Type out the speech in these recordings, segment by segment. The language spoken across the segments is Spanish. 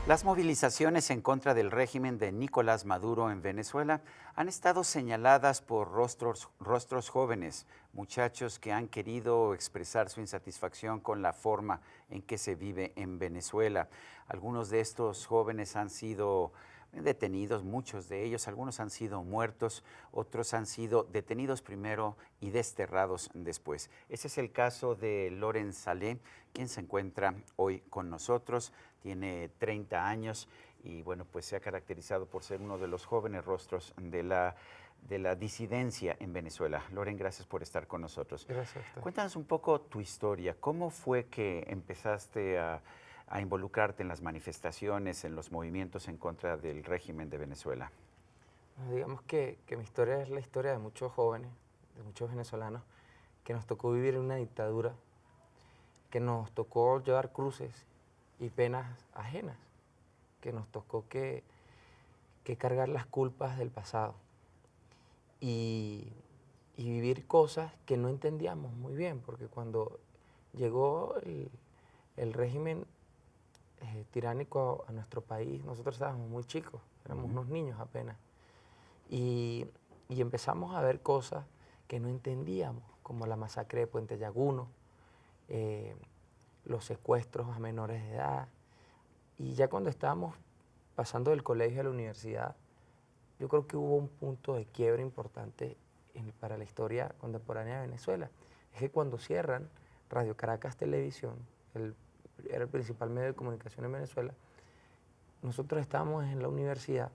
Las movilizaciones en contra del régimen de Nicolás Maduro en Venezuela han estado señaladas por rostros jóvenes, muchachos que han querido expresar su insatisfacción con la forma en que se vive en Venezuela. Algunos de estos jóvenes han sido detenidos, muchos de ellos, algunos han sido muertos, otros han sido detenidos primero y desterrados después. Ese es el caso de Loren Saleh, quien se encuentra hoy con nosotros. Tiene 30 años y bueno, pues se ha caracterizado por ser uno de los jóvenes rostros de la disidencia en Venezuela. Loren, gracias por estar con nosotros. Gracias a usted. Cuéntanos un poco tu historia. ¿Cómo fue que empezaste a involucrarte en las manifestaciones, en los movimientos en contra del régimen de Venezuela? Bueno, digamos que mi historia es la historia de muchos jóvenes, de muchos venezolanos, que nos tocó vivir en una dictadura, que nos tocó llevar cruces y penas ajenas, que nos tocó que cargar las culpas del pasado y vivir cosas que no entendíamos muy bien, porque cuando llegó el régimen tiránico a nuestro país, nosotros estábamos muy chicos, éramos unos niños apenas, y empezamos a ver cosas que no entendíamos, como la masacre de Puente Llaguno, los secuestros a menores de edad, y ya cuando estábamos pasando del colegio a la universidad, yo creo que hubo un punto de quiebre importante para la historia contemporánea de Venezuela. Es que cuando cierran Radio Caracas Televisión, era el principal medio de comunicación en Venezuela, nosotros estábamos en la universidad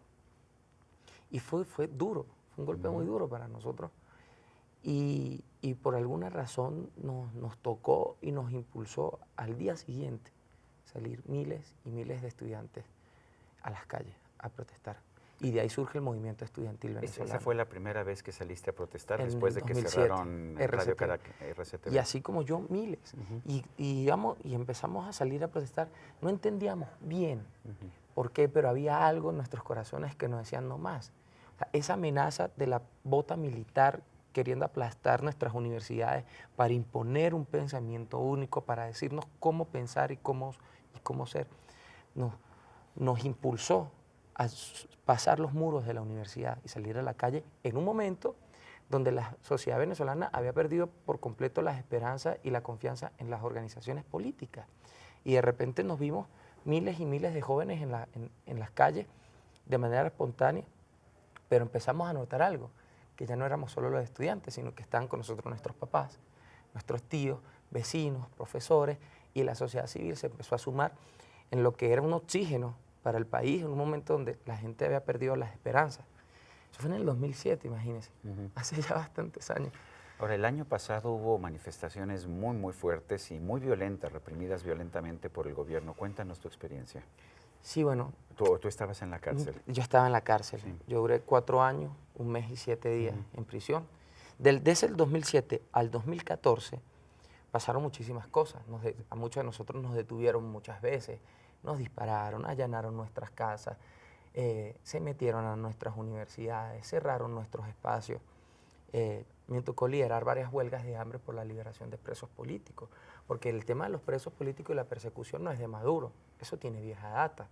y fue duro, fue un golpe muy duro para nosotros. Y por alguna razón nos tocó y nos impulsó al día siguiente salir miles y miles de estudiantes a las calles a protestar. Y de ahí surge el movimiento estudiantil venezolano. ¿Esa fue la primera vez que saliste a protestar En después de que 2007, cerraron Radio Caracas, RCTV? Y así como yo, miles. Y empezamos a salir a protestar. No entendíamos bien por qué, pero había algo en nuestros corazones que nos decían no más. O sea, esa amenaza de la bota militar queriendo aplastar nuestras universidades para imponer un pensamiento único, para decirnos cómo pensar y cómo ser, nos impulsó a pasar los muros de la universidad y salir a la calle en un momento donde la sociedad venezolana había perdido por completo las esperanzas y la confianza en las organizaciones políticas. Y de repente nos vimos miles y miles de jóvenes en las calles de manera espontánea, pero empezamos a notar algo, que ya no éramos solo los estudiantes, sino que estaban con nosotros nuestros papás, nuestros tíos, vecinos, profesores, y la sociedad civil se empezó a sumar en lo que era un oxígeno para el país, en un momento donde la gente había perdido las esperanzas. Eso fue en el 2007, imagínense, hace ya bastantes años. Ahora, el año pasado hubo manifestaciones muy fuertes y muy violentas, reprimidas violentamente por el gobierno. Cuéntanos tu experiencia. Sí, bueno. ¿Tú estabas en la cárcel? Yo estaba en la cárcel. Sí. Yo duré 4 años, 1 mes y 7 días en prisión. Desde el 2007 al 2014 pasaron muchísimas cosas. A muchos de nosotros nos detuvieron muchas veces, nos dispararon, allanaron nuestras casas, se metieron a nuestras universidades, cerraron nuestros espacios. Me tocó liderar varias huelgas de hambre por la liberación de presos políticos, porque el tema de los presos políticos y la persecución no es de Maduro, eso tiene vieja data.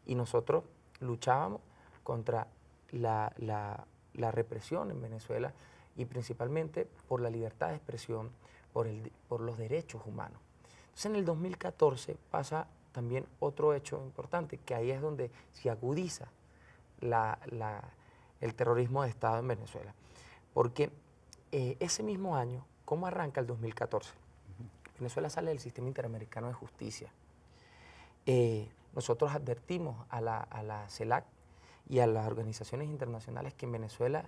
Y nosotros luchábamos contra la represión en Venezuela y principalmente por la libertad de expresión, por los derechos humanos. Entonces en el 2014 pasa también otro hecho importante, que ahí es donde se agudiza el terrorismo de Estado en Venezuela. Porque ese mismo año, ¿cómo arranca el 2014? Venezuela sale del sistema interamericano de justicia. Nosotros advertimos a la CELAC y a las organizaciones internacionales que en Venezuela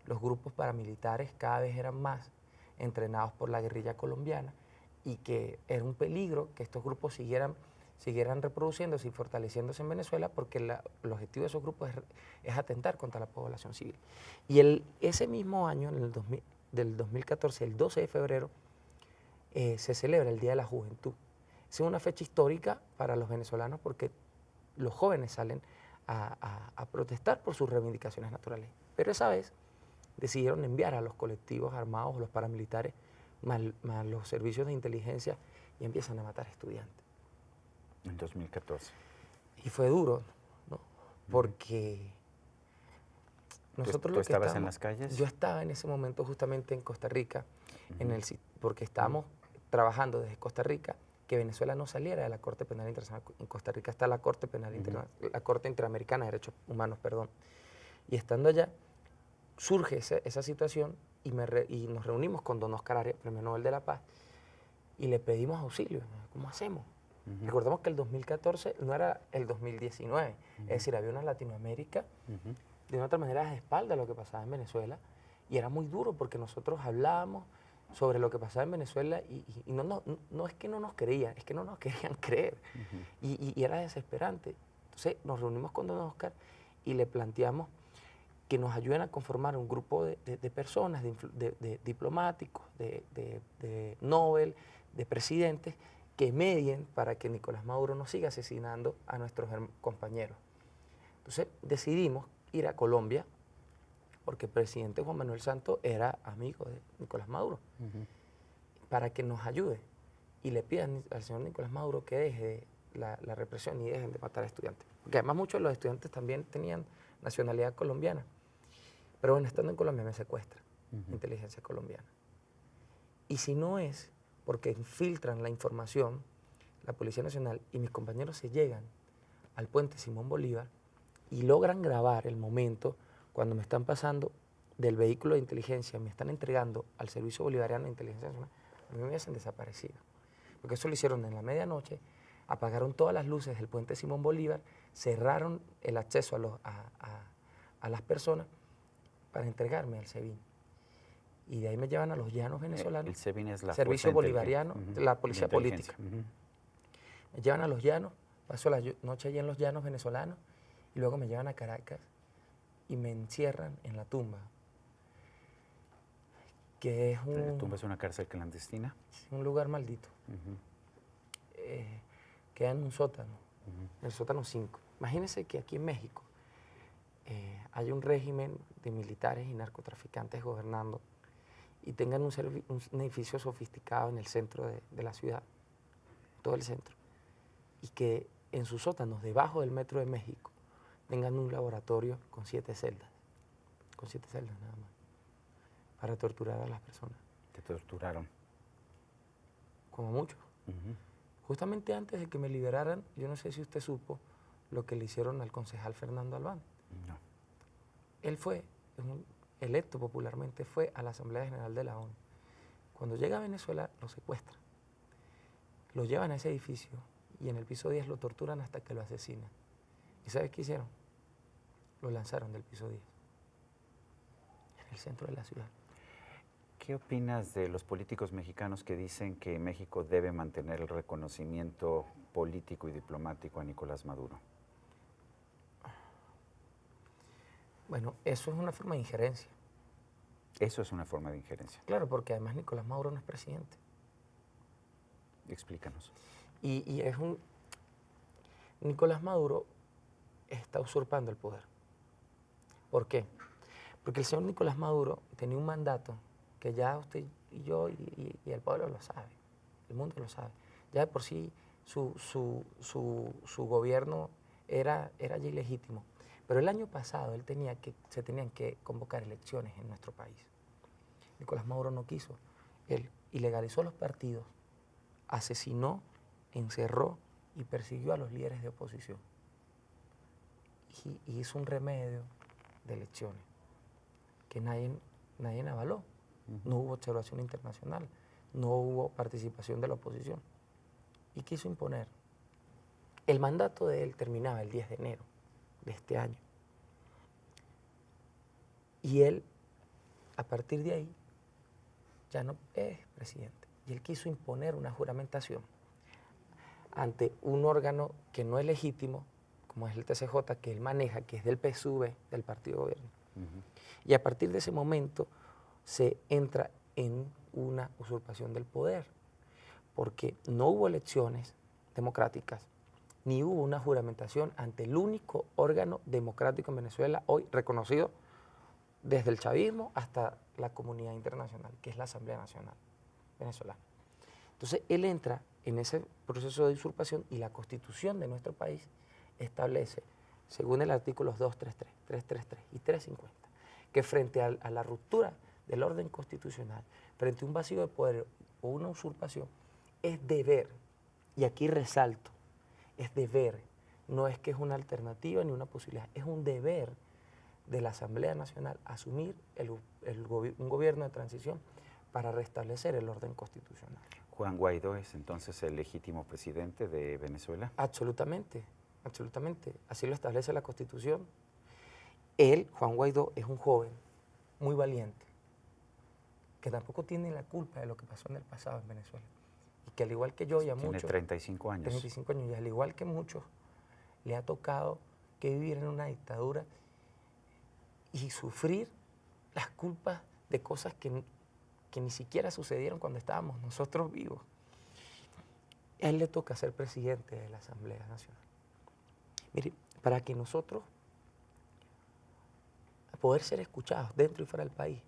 los grupos paramilitares cada vez eran más entrenados por la guerrilla colombiana y que era un peligro que estos grupos siguieran reproduciéndose y fortaleciéndose en Venezuela, porque el objetivo de esos grupos es atentar contra la población civil. Y ese mismo año, del 2014, el 12 de febrero, se celebra el Día de la Juventud. Es una fecha histórica para los venezolanos porque los jóvenes salen a protestar por sus reivindicaciones naturales. Pero esa vez decidieron enviar a los colectivos armados, los paramilitares, más los servicios de inteligencia, y empiezan a matar estudiantes. En 2014. Y fue duro, ¿no? Porque nosotros ¿Tú lo que estabas en estábamos- las calles? Yo estaba en ese momento justamente en Costa Rica, porque estábamos trabajando desde Costa Rica, que Venezuela no saliera de la Corte Penal Internacional. En Costa Rica está la Corte Penal Internacional, la Corte Interamericana de Derechos Humanos, perdón. Y estando allá, surge esa situación y nos reunimos con don Oscar Arias, Premio Nobel de la Paz, y le pedimos auxilio. ¿Cómo hacemos? Recordemos que el 2014 no era el 2019, es decir, había una Latinoamérica de una otra manera de espalda a lo que pasaba en Venezuela, y era muy duro porque nosotros hablábamos sobre lo que pasaba en Venezuela y no es que no nos creían, es que no nos querían creer, y era desesperante. Entonces nos reunimos con don Oscar y le planteamos que nos ayuden a conformar un grupo de personas, de diplomáticos, de Nobel, de presidentes, que medien para que Nicolás Maduro no siga asesinando a nuestros compañeros. Entonces decidimos ir a Colombia, porque el presidente Juan Manuel Santos era amigo de Nicolás Maduro, para que nos ayude y le pidan al señor Nicolás Maduro que deje la represión y dejen de matar a estudiantes. Porque además muchos de los estudiantes también tenían nacionalidad colombiana. Pero bueno, estando en Colombia me secuestra inteligencia colombiana. Y si no es porque infiltran la información, la Policía Nacional y mis compañeros se llegan al puente Simón Bolívar y logran grabar el momento cuando me están pasando del vehículo de inteligencia, me están entregando al Servicio Bolivariano de Inteligencia Nacional, a mí me hubiesen desaparecido. Porque eso lo hicieron en la medianoche, apagaron todas las luces del puente Simón Bolívar, cerraron el acceso a las personas para entregarme al SEBIN. Y de ahí me llevan a los llanos venezolanos. El SEBIN es la Servicio Fuerza Bolivariano, la Policía Política. Me llevan a los llanos, paso la noche allí en los llanos venezolanos y luego me llevan a Caracas y me encierran en la tumba, que es ¿La tumba es una cárcel clandestina? un lugar maldito. Queda en un sótano, en el sótano 5. Imagínense que aquí en México hay un régimen de militares y narcotraficantes gobernando y tengan un edificio sofisticado en el centro de la ciudad, todo el centro, y que en sus sótanos, debajo del Metro de México, tengan un laboratorio con 7 celdas nada más, para torturar a las personas. ¿Te torturaron? Como mucho. Justamente antes de que me liberaran, yo no sé si usted supo lo que le hicieron al concejal Fernando Albán. No. Él fue, electo popularmente, fue a la Asamblea General de la ONU. Cuando llega a Venezuela, lo secuestran. Lo llevan a ese edificio y en el piso 10 lo torturan hasta que lo asesinan. ¿Y sabes qué hicieron? Lo lanzaron del piso 10, en el centro de la ciudad. ¿Qué opinas de los políticos mexicanos que dicen que México debe mantener el reconocimiento político y diplomático a Nicolás Maduro? Bueno, eso es una forma de injerencia. Eso es una forma de injerencia. Claro, porque además Nicolás Maduro no es presidente. Explícanos. Y es Nicolás Maduro está usurpando el poder. ¿Por qué? Porque el señor Nicolás Maduro tenía un mandato que ya usted y yo y el pueblo lo sabe, el mundo lo sabe. Ya de por sí su gobierno era ya ilegítimo. Pero el año pasado se tenían que convocar elecciones en nuestro país. Nicolás Maduro no quiso. Él ilegalizó los partidos, asesinó, encerró y persiguió a los líderes de oposición. Y hizo un remedio de elecciones que nadie avaló. No hubo observación internacional, no hubo participación de la oposición. Y quiso imponer. El mandato de él terminaba el 10 de enero de este año. Y él, a partir de ahí, ya no es presidente. Y él quiso imponer una juramentación ante un órgano que no es legítimo, como es el TCJ, que él maneja, que es del PSUV, del partido de gobierno. Y a partir de ese momento se entra en una usurpación del poder, porque no hubo elecciones democráticas, ni hubo una juramentación ante el único órgano democrático en Venezuela, hoy reconocido desde el chavismo hasta la comunidad internacional, que es la Asamblea Nacional Venezolana. Entonces, él entra en ese proceso de usurpación y la constitución de nuestro país establece, según el artículo 233, 333 y 350, que frente a la ruptura del orden constitucional, frente a un vacío de poder o una usurpación, es deber, y aquí resalto, es deber, no es que es una alternativa ni una posibilidad, es un deber de la Asamblea Nacional asumir un gobierno de transición para restablecer el orden constitucional. ¿Juan Guaidó es entonces el legítimo presidente de Venezuela? Absolutamente, absolutamente. Así lo establece la Constitución. Él, Juan Guaidó, es un joven muy valiente, que tampoco tiene la culpa de lo que pasó en el pasado en Venezuela. Y que al igual que yo y a Tiene muchos... 35 años. 35 años, y al igual que muchos, le ha tocado que vivir en una dictadura y sufrir las culpas de cosas que ni siquiera sucedieron cuando estábamos nosotros vivos. A él le toca ser presidente de la Asamblea Nacional. Mire, para que nosotros poder ser escuchados dentro y fuera del país,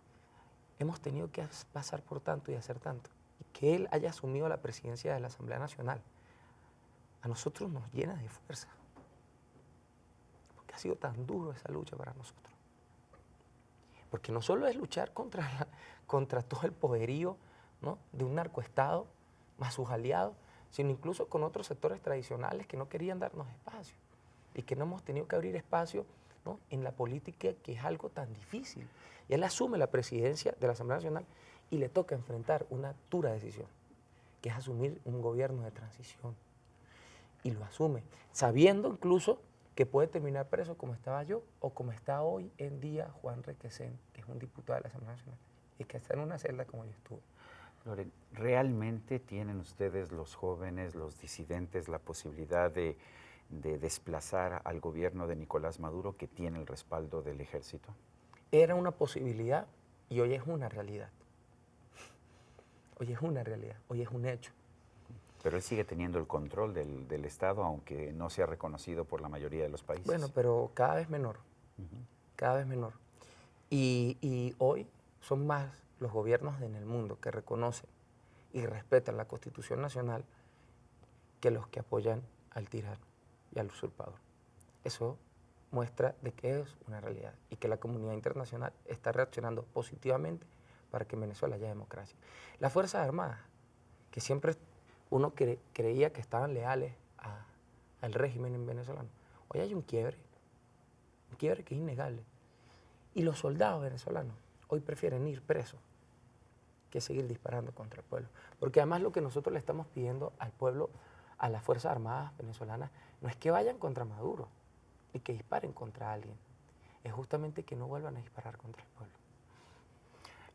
hemos tenido que pasar por tanto y hacer tanto. Y que él haya asumido la presidencia de la Asamblea Nacional, a nosotros nos llena de fuerza. Porque ha sido tan duro esa lucha para nosotros. Porque no solo es luchar contra todo el poderío, ¿no?, de un narcoestado más sus aliados, sino incluso con otros sectores tradicionales que no querían darnos espacio y que no hemos tenido que abrir espacio, ¿no?, en la política, que es algo tan difícil. Y él asume la presidencia de la Asamblea Nacional y le toca enfrentar una dura decisión, que es asumir un gobierno de transición. Y lo asume, sabiendo incluso que puede terminar preso como estaba yo o como está hoy en día Juan Requesén, que es un diputado de la Asamblea Nacional y que está en una celda como yo estuve. Loren, ¿realmente tienen ustedes, los jóvenes, los disidentes, la posibilidad de desplazar al gobierno de Nicolás Maduro, que tiene el respaldo del ejército? Era una posibilidad y hoy es una realidad. Hoy es una realidad, hoy es un hecho. Pero él sigue teniendo el control del Estado, aunque no sea reconocido por la mayoría de los países. Bueno, pero cada vez menor, cada vez menor. Y hoy son más los gobiernos en el mundo que reconocen y respetan la Constitución Nacional que los que apoyan al tirano y al usurpador. Eso muestra de que es una realidad y que la comunidad internacional está reaccionando positivamente para que en Venezuela haya democracia. Las Fuerzas Armadas, que siempre uno creía que estaban leales al régimen venezolano, hoy hay un quiebre que es innegable. Y los soldados venezolanos hoy prefieren ir presos que seguir disparando contra el pueblo. Porque además lo que nosotros le estamos pidiendo al pueblo, a las Fuerzas Armadas venezolanas, no es que vayan contra Maduro y que disparen contra alguien, es justamente que no vuelvan a disparar contra el pueblo.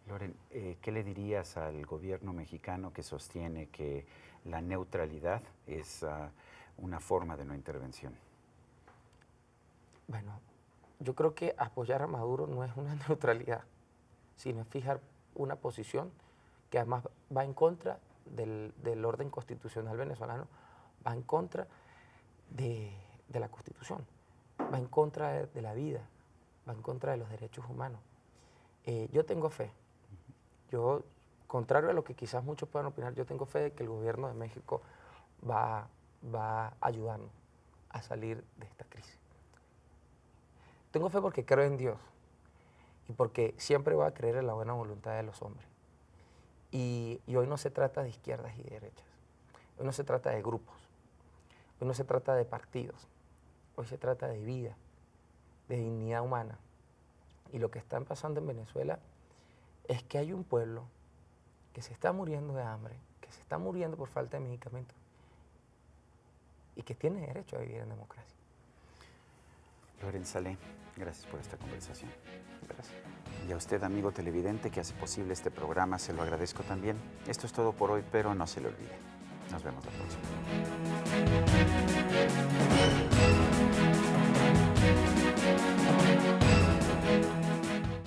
Loren, ¿qué le dirías al gobierno mexicano que sostiene que la neutralidad es una forma de no intervención? Bueno, yo creo que apoyar a Maduro no es una neutralidad, sino es fijar una posición que además va en contra del orden constitucional venezolano, va en contra de la Constitución, va en contra de la vida, va en contra de los derechos humanos. Yo tengo fe. Yo, contrario a lo que quizás muchos puedan opinar, yo tengo fe de que el gobierno de México va a ayudarnos a salir de esta crisis. Tengo fe porque creo en Dios y porque siempre voy a creer en la buena voluntad de los hombres. Y hoy no se trata de izquierdas y derechas, hoy no se trata de grupos, hoy no se trata de partidos, hoy se trata de vida, de dignidad humana. Y lo que está pasando en Venezuela es que hay un pueblo que se está muriendo de hambre, que se está muriendo por falta de medicamentos y que tiene derecho a vivir en democracia. Loren Salé, gracias por esta conversación. Gracias. Y a usted, amigo televidente, que hace posible este programa, se lo agradezco también. Esto es todo por hoy, pero no se le olvide. Nos vemos la próxima.